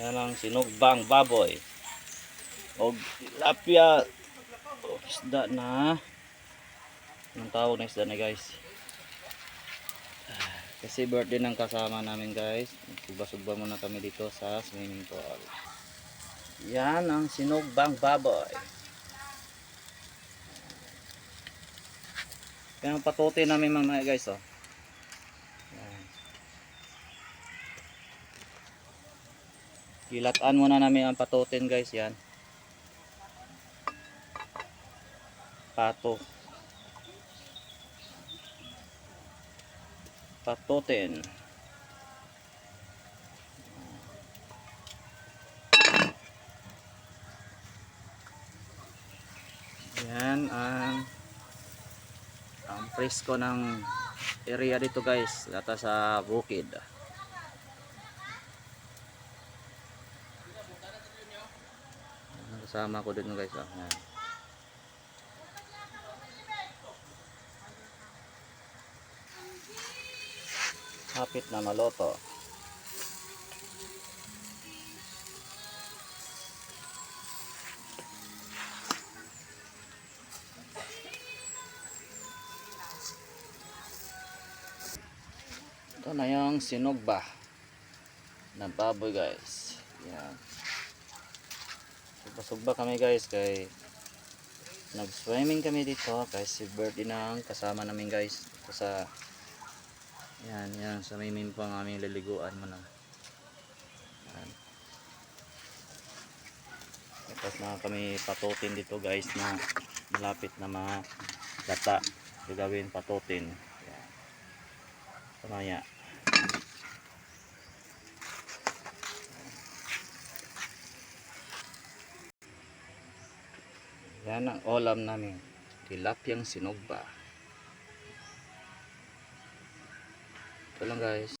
Yan ang sinugbang baboy. O tilapia. O isda na. Anong tawag na isda na guys? Kasi birthday ng kasama namin guys. Suba-suba muna kami dito sa swimming pool. Yan ang sinugbang baboy. Yan ang patote namin mga guys. Oh. Yan. Kilatan muna namin ang patoten guys. Yan. Pato. Patoten. Yan ang presko ng area dito guys, lata sa bukid. Kasama ko dito guys. Yan. Hapit na maloto. Ito na yung sinugba na baboy guys. Yan. Sugba kami guys kay nag-swimming kami dito kasi birthday ng kasama namin guys. Ito sa yan sa may pang aming liliguan mo na. Yan. Tapos na kami patutin dito guys na malapit na mga lata. Gagawin patutin. Yan. Kamaya. Yan ang ulam namin. Tilapyang sinugba. Ito lang guys.